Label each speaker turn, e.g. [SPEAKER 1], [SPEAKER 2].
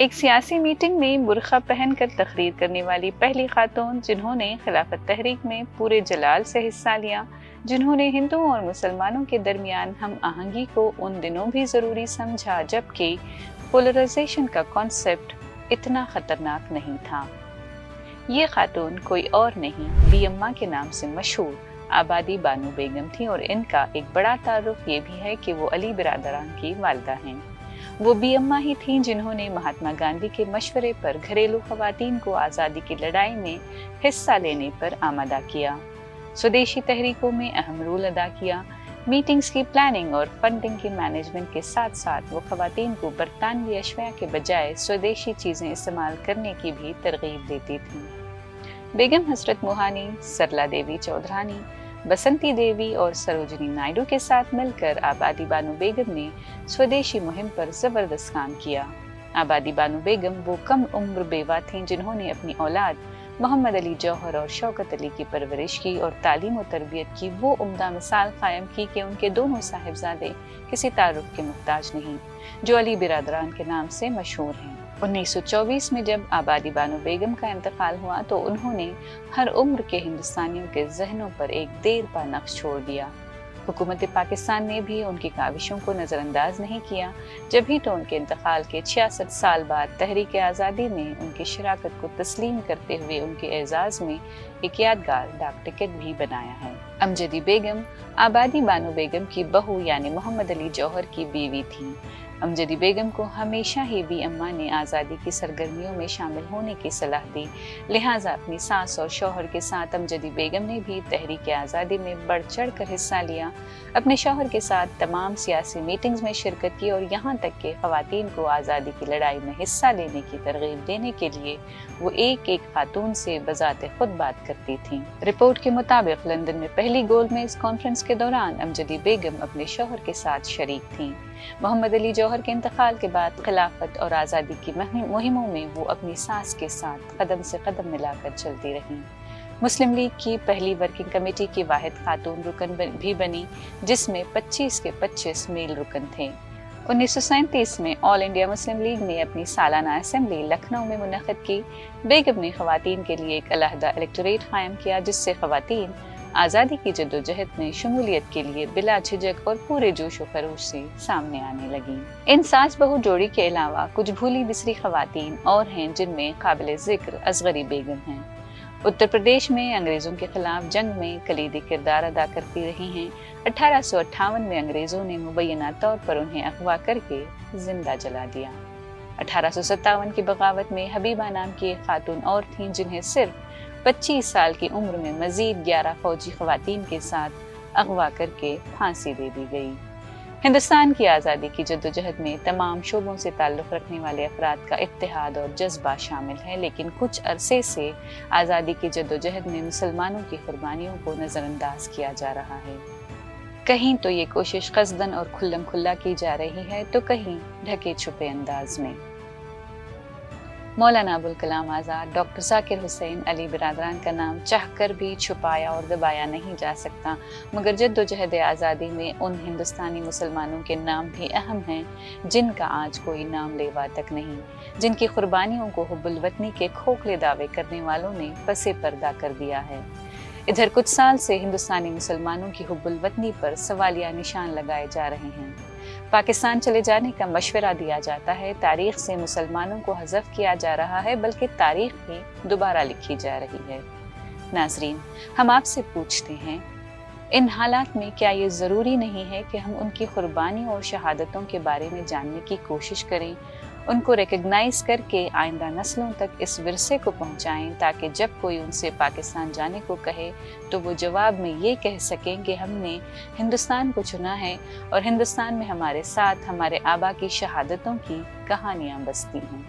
[SPEAKER 1] ایک سیاسی میٹنگ میں برقع پہن کر تقریر کرنے والی پہلی خاتون جنہوں نے خلافت تحریک میں پورے جلال سے حصہ لیا، جنہوں نے ہندوؤں اور مسلمانوں کے درمیان ہم آہنگی کو ان دنوں بھی ضروری سمجھا جبکہ پولرائزیشن کا کانسیپٹ اتنا خطرناک نہیں تھا۔ یہ خاتون کوئی اور نہیں، بی اماں کے نام سے مشہور آبادی بانو بیگم تھیں، اور ان کا ایک بڑا تعارف یہ بھی ہے کہ وہ علی برادران کی والدہ ہیں۔ وہ بی اماں ہی تھیں جنہوں نے مہاتما گاندھی کے مشورے پر گھریلو خواتین کو آزادی کی لڑائی میں حصہ لینے پر آمادہ کیا، سودیشی تحریکوں میں اہم رول ادا کیا۔ میٹنگز کی پلاننگ اور فنڈنگ کی مینجمنٹ کے ساتھ ساتھ وہ خواتین کو برطانوی اشیاء کے بجائے سودیشی چیزیں استعمال کرنے کی بھی ترغیب دیتی تھیں۔ بیگم حسرت موہانی، سرلا دیوی چودھرانی، بسنتی دیوی اور سروجنی نائیڈو کے ساتھ مل کر آبادی بانو بیگم نے سودیشی مہم پر زبردست کام کیا۔ آبادی بانو بیگم وہ کم عمر بیوہ تھیں جنہوں نے اپنی اولاد محمد علی جوہر اور شوکت علی کی پرورش کی اور تعلیم و تربیت کی وہ عمدہ مثال قائم کی کہ ان کے دونوں صاحبزادے کسی تعارف کے محتاج نہیں، جو علی برادران کے نام سے مشہور ہیں۔ 1924 میں جب آبادی بانو بیگم کا انتقال ہوا تو انہوں نے ہر عمر کے ہندوستانیوں کے ذہنوں پر ایک دیر پا نقش چھوڑ دیا۔ حکومت پاکستان نے بھی ان کی کاوشوں کو نظر انداز نہیں کیا، جبھی تو ان کے انتقال کے 66 سال بعد تحریک آزادی میں ان کی شراکت کو تسلیم کرتے ہوئے ان کے اعزاز میں ایک یادگار ڈاک ٹکٹ بھی بنایا ہے۔ امجدی بیگم آبادی بانو بیگم کی بہو یعنی محمد علی جوہر کی بیوی تھیں۔ امجدی بیگم کو ہمیشہ ہی بی اماں نے آزادی کی سرگرمیوں میں شامل ہونے کی صلاح دی، لہٰذا اپنی ساس اور شوہر کے ساتھ امجدی بیگم نے بھی تحریک آزادی میں بڑھ چڑھ کر حصہ لیا، اپنے شوہر کے ساتھ تمام سیاسی میٹنگز میں شرکت کی اور یہاں تک کہ خواتین کو آزادی کی لڑائی میں حصہ لینے کی ترغیب دینے کے لیے وہ ایک ایک خاتون سے بذات خود بات کرتی تھیں۔ رپورٹ کے مطابق لندن میں پہلی گول میز کانفرنس کے دوران امجدی بیگم اپنے شوہر کے ساتھ شریک تھیں۔ محمد علی جوہر کے انتقال کے بعد خلافت اور آزادی کی مہموں میں وہ اپنی ساس کے ساتھ قدم سے قدم ملا کر چلتی رہیں۔ مسلم لیگ کی پہلی ورکنگ کمیٹی کی واحد خاتون رکن بھی بنی، جس میں 25 کے 25 میل رکن تھے۔ 1937 میں آل انڈیا مسلم لیگ نے اپنی سالانہ اسمبلی لکھنؤ میں منعقد کی۔ بیگم نے خواتین کے لیے ایک علیحدہ الیکٹوریٹ قائم کیا، جس سے خواتین آزادی کی جدوجہد میں شمولیت کے لیے بلا جھجک اور پورے جوش و خروش سے سامنے آنے لگیں۔ ان ساس بہو جوڑی کے علاوہ کچھ بھولی بسری خواتین اور ہیں جن میں قابل ذکر اصغری بیگم ہیں۔ اتر پردیش میں انگریزوں کے خلاف جنگ میں کلیدی کردار ادا کرتی رہی ہیں۔ 1858 میں انگریزوں نے مبینہ طور پر انہیں اغوا کر کے زندہ جلا دیا۔ 1857 کی بغاوت میں حبیبہ نام کی ایک خاتون اور تھیں جنہیں صرف 25 سال کی عمر میں مزید 11 فوجی خواتین کے ساتھ اغوا کر کے پھانسی دے دی گئی۔ ہندوستان کی آزادی کی جدوجہد میں تمام شعبوں سے تعلق رکھنے والے افراد کا اتحاد اور جذبہ شامل ہے، لیکن کچھ عرصے سے آزادی کی جدوجہد میں مسلمانوں کی قربانیوں کو نظر انداز کیا جا رہا ہے۔ کہیں تو یہ کوشش قصدن اور کھلم کھلا کی جا رہی ہے تو کہیں ڈھکے چھپے انداز میں۔ مولانا ابوالکلام آزاد، ڈاکٹر ذاکر حسین، علی برادران کا نام چاہ کر بھی چھپایا اور دبایا نہیں جا سکتا، مگر جدوجہد آزادی میں ان ہندوستانی مسلمانوں کے نام بھی اہم ہیں جن کا آج کوئی نام لیوا تک نہیں، جن کی قربانیوں کو حب الوطنی کے کھوکھلے دعوے کرنے والوں نے پس پردہ کر دیا ہے۔ ادھر کچھ سال سے ہندوستانی مسلمانوں کی حب الوطنی پر سوالیہ نشان لگائے جا رہے ہیں۔ پاکستان چلے جانے کا مشورہ دیا جاتا ہے، تاریخ سے مسلمانوں کو حذف کیا جا رہا ہے، بلکہ تاریخ بھی دوبارہ لکھی جا رہی ہے۔ ناظرین، ہم آپ سے پوچھتے ہیں، ان حالات میں کیا یہ ضروری نہیں ہے کہ ہم ان کی قربانیوں اور شہادتوں کے بارے میں جاننے کی کوشش کریں، ان کو ریکگنائز کر کے آئندہ نسلوں تک اس ورثے کو پہنچائیں، تاکہ جب کوئی ان سے پاکستان جانے کو کہے تو وہ جواب میں یہ کہہ سکیں کہ ہم نے ہندوستان کو چنا ہے اور ہندوستان میں ہمارے ساتھ ہمارے آبا کی شہادتوں کی کہانیاں بستی ہیں۔